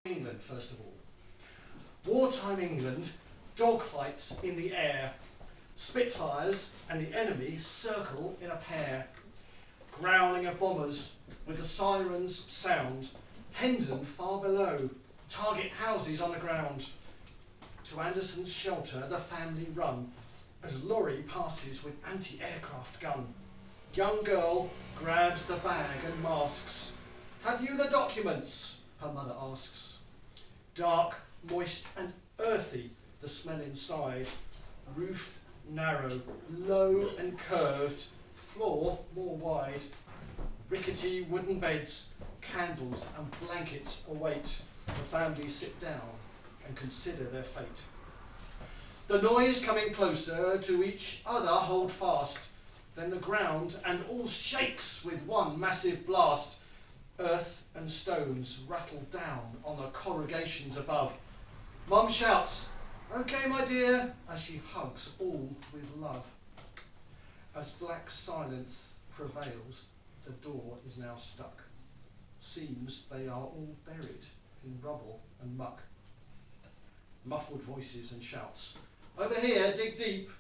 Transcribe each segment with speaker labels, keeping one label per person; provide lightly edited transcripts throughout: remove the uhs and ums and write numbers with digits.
Speaker 1: England, first of all. Wartime England, dogfights in the air. Spitfires and the enemy circle in a pair. Growling of bombers with the sirens sound. Hendon far below, target houses on the ground. To Anderson Shelter the family run as lorry passes with anti-aircraft gun. Young girl grabs the bag and masks. Have you the documents? Her mother asks. Dark, moist and earthy the smell inside. Roof narrow, low and curved, floor more wide. Rickety wooden beds, candles and blankets await. The family sit down and consider their fate. The noise coming closer, to each other hold fast. Then the ground and all shakes with one massive blast. Earth and stones rattle down on the corrugations above. Mum shouts, "Okay, my dear," as she hugs all with love. As black silence prevails, the door is now stuck. Seems they are all buried in rubble and muck. Muffled voices and shouts, "Over here, dig deep."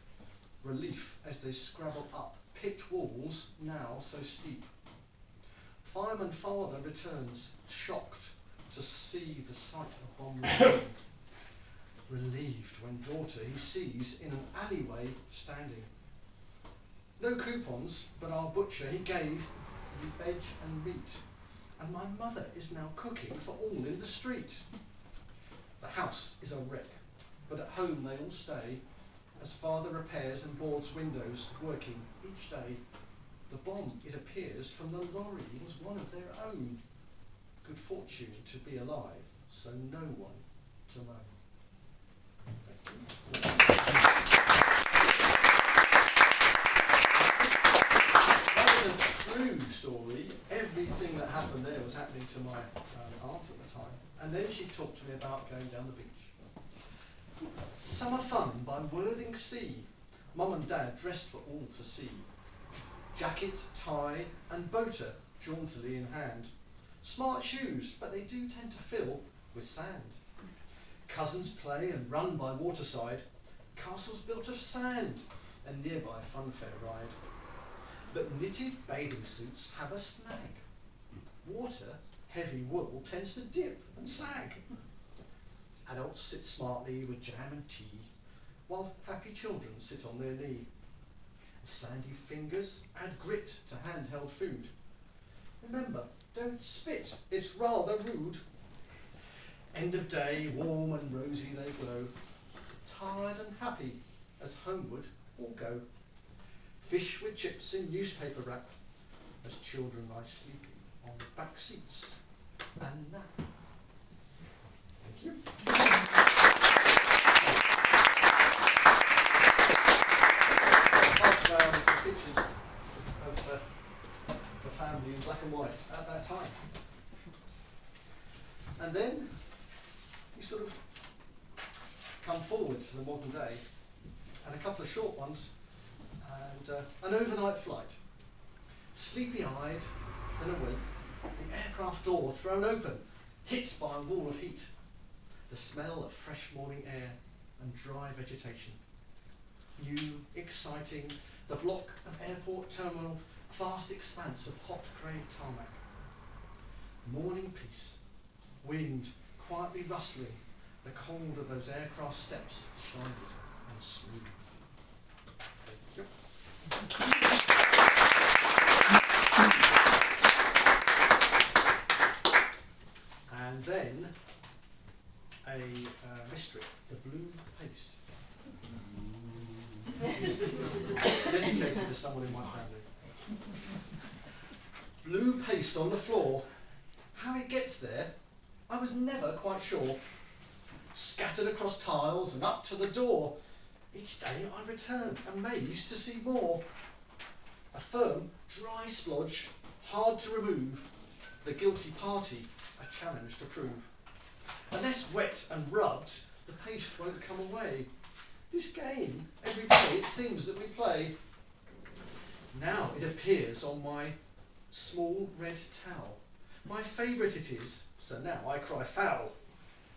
Speaker 1: Relief as they scrabble up picked walls now so steep. Fireman father returns, shocked to see the sight of bomb remain. Relieved when daughter he sees in an alleyway standing. No coupons, but our butcher he gave me veg and meat, and my mother is now cooking for all in the street. The house is a wreck, but at home they all stay, as father repairs and boards windows, working each day. The bomb, it appears, from the lorry was one of their own. Good fortune to be alive, so no one to moan. That was a true story. Everything that happened there was happening to my aunt at the time. And then she talked to me about going down the beach. Summer fun by Worthing Sea. Mum and Dad dressed for all to see. Jacket, tie and boater jauntily in hand. Smart shoes, but they do tend to fill with sand. Cousins play and run by waterside. Castles built of sand, and nearby funfair ride. But knitted bathing suits have a snag. Water, heavy wool, tends to dip and sag. Adults sit smartly with jam and tea, while happy children sit on their knee. Sandy fingers add grit to handheld food. Remember, don't spit, it's rather rude. End of day, warm and rosy they glow, tired and happy as homeward all go. Fish with chips in newspaper wrap, as children lie sleeping on the back seats and nap. Thank you. The pictures of the family in black and white at that time. And then we sort of come forward to the modern day, and a couple of short ones, and an overnight flight. Sleepy-eyed and awake, the aircraft door thrown open, hit by a wall of heat. The smell of fresh morning air and dry vegetation. New, exciting, the block of airport terminal, vast expanse of hot grey tarmac. Morning peace, wind quietly rustling, the cold of those aircraft steps shining and smooth. Thank you. And then a mystery, the blue paste. Dedicated to someone in my family. Blue paste on the floor. How it gets there, I was never quite sure. Scattered across tiles and up to the door. Each day I returned, amazed to see more. A firm, dry splodge, hard to remove. The guilty party, a challenge to prove. Unless wet and rubbed, the paste won't come away. This game, every day it seems that we play. Now it appears on my small red towel. My favourite it is, so now I cry foul.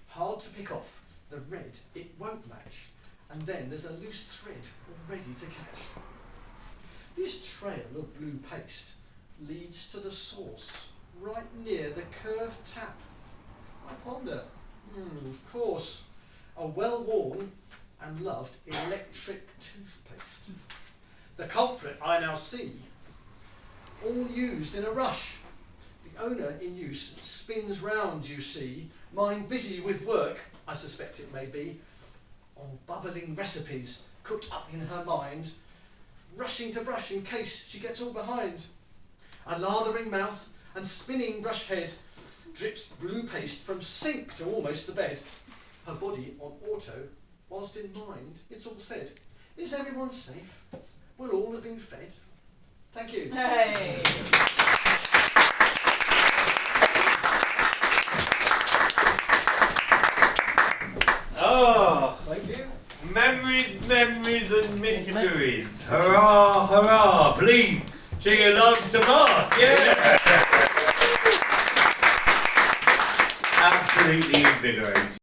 Speaker 1: hard to pick off. The red, it won't match. And then there's a loose thread all ready to catch. This trail of blue paste leads to the source, right near the curved tap. I ponder, of course, a well-worn and loved electric toothpaste. The culprit I now see, all used in a rush. The owner in use spins round, you see, mind busy with work, I suspect it may be, on bubbling recipes cooked up in her mind, rushing to brush in case she gets all behind. A lathering mouth and spinning brush head, drips blue paste from sink to almost the bed. Her body on auto, whilst in mind it's all said. Is everyone safe? Will all have been fed? Thank you.
Speaker 2: Hey.
Speaker 3: Oh,
Speaker 1: Thank you.
Speaker 3: memories, memories and mysteries. Hurrah, hurrah. Please, show your love to Mark. Yeah. Absolutely invigorating.